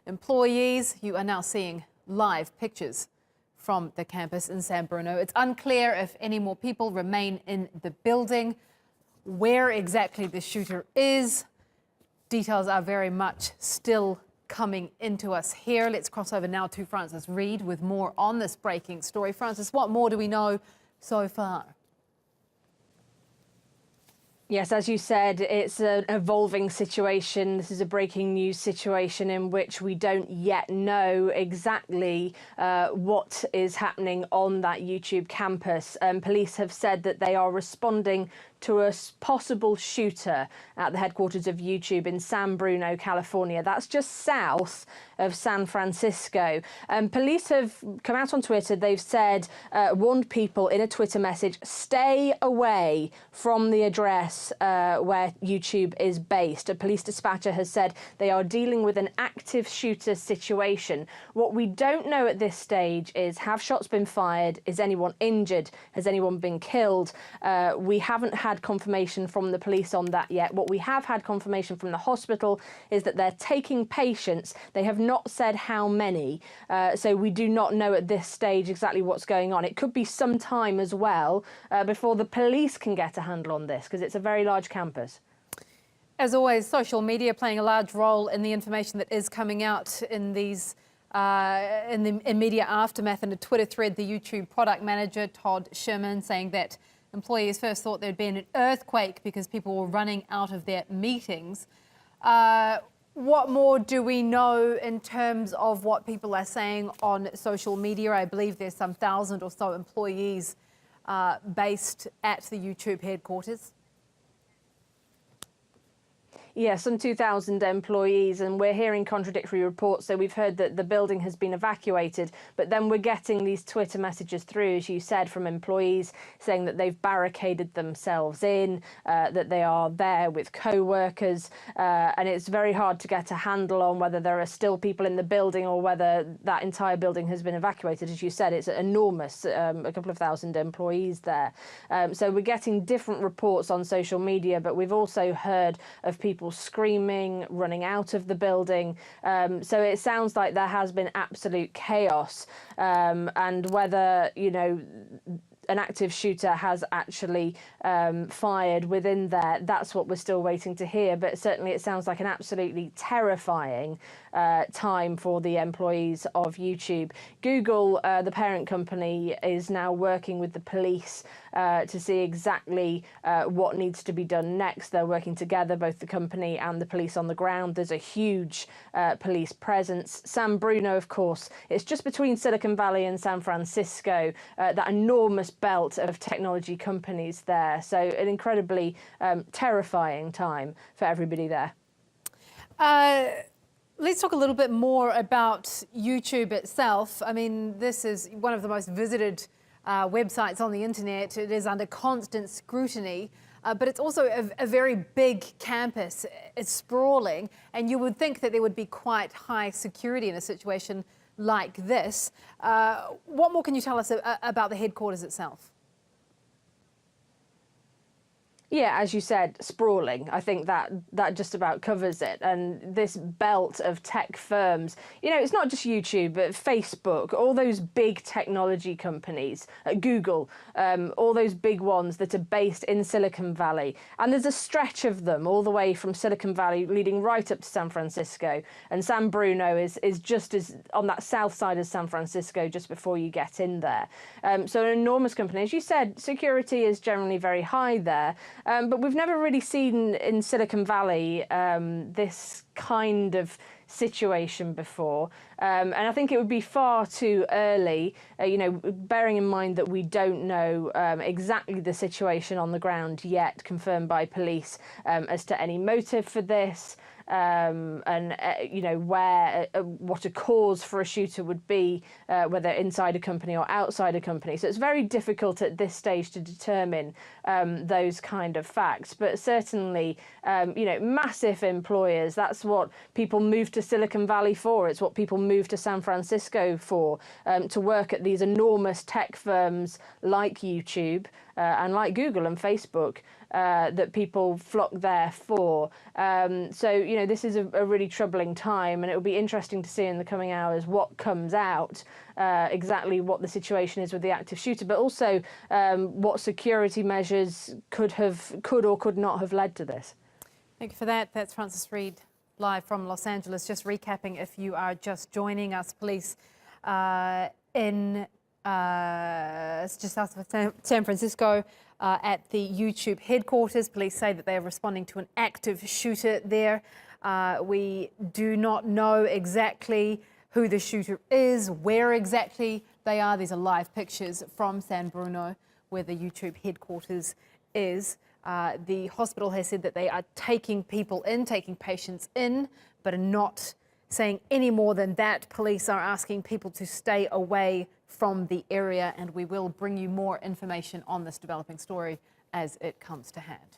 employees. You are now seeing live pictures from the campus in San Bruno. It's unclear if any more people remain in the building, where exactly the shooter is. Details are very much still coming into us here. Let's cross over now to Francis Reid with more on this breaking story. Francis, what more do we know so far? Yes, as you said, it's an evolving situation. This is a breaking news situation in which we don't yet know exactly what is happening on that YouTube campus. Police have said that they are responding to a possible shooter at the headquarters of YouTube in San Bruno, California. That's just south of San Francisco. Police have come out on Twitter. They've said, warned people in a Twitter message, stay away from the address where YouTube is based. A police dispatcher has said they are dealing with an active shooter situation. What we don't know at this stage is, have shots been fired? Is anyone injured? Has anyone been killed? We haven't had confirmation from the police on that yet. What we have had confirmation from the hospital is that they're taking patients. They have not said how many, so we do not know at this stage exactly what's going on. It could be some time as well before the police can get a handle on this, because it's a very large campus. As always, social media playing a large role in the information that is coming out in these in media aftermath. In a Twitter thread, the YouTube product manager Todd Sherman saying that employees first thought there'd been an earthquake because people were running out of their meetings. What more do we know in terms of what people are saying on social media? I believe there's some 1,000 or so employees based at the YouTube headquarters. Yeah, some 2,000 employees, and we're hearing contradictory reports. So we've heard that the building has been evacuated, but then we're getting these Twitter messages through, as you said, from employees saying that they've barricaded themselves in, that they are there with co-workers, and it's very hard to get a handle on whether there are still people in the building or whether that entire building has been evacuated. As you said, it's enormous, a couple of thousand employees there. So we're getting different reports on social media, but we've also heard of people screaming, running out of the building. So it sounds like there has been absolute chaos, and whether, you know, an active shooter has actually fired within there, that's what we're still waiting to hear. But certainly it sounds like an absolutely terrifying time for the employees of YouTube. Google, the parent company, is now working with the police to see exactly what needs to be done next. They're working together, both the company and the police on the ground. There's a huge police presence. San Bruno, of course, it's just between Silicon Valley and San Francisco, that enormous belt of technology companies there. So an incredibly terrifying time for everybody there. Let's talk a little bit more about YouTube itself. I mean, this is one of the most visited websites on the internet. It is under constant scrutiny, but it's also a very big campus. It's sprawling, and you would think that there would be quite high security in a situation like this. What more can you tell us about the headquarters itself? Yeah, as you said, sprawling. I think that just about covers it. And this belt of tech firms, you know, it's not just YouTube, but Facebook, all those big technology companies, Google, all those big ones that are based in Silicon Valley. And there's a stretch of them all the way from Silicon Valley leading right up to San Francisco. And San Bruno is just as on that south side of San Francisco, just before you get in there. So an enormous company. As you said, security is generally very high there. But we've never really seen in Silicon Valley this kind of situation before. And I think it would be far too early, you know, bearing in mind that we don't know exactly the situation on the ground yet, confirmed by police, as to any motive for this. And you know, what a cause for a shooter would be, whether inside a company or outside a company. So it's very difficult at this stage to determine those kind of facts. But certainly, you know, massive employers, that's what people move to Silicon Valley for. It's what people move to San Francisco for, to work at these enormous tech firms like YouTube and like Google and Facebook. that people flock there for. So, you know, this is a really troubling time, and it will be interesting to see in the coming hours what comes out, exactly what the situation is with the active shooter, but also what security measures could or could not have led to this. Thank you for that. That's Francis Reid live from Los Angeles. Just recapping, if you are just joining us, police in just south of San Francisco at the YouTube headquarters. Police say that they are responding to an active shooter there. We do not know exactly who the shooter is, where exactly they are. These are live pictures from San Bruno, where the YouTube headquarters is. The hospital has said that they are taking people in, taking patients in, but are not saying any more than that. Police are asking people to stay away from the area, and we will bring you more information on this developing story as it comes to hand.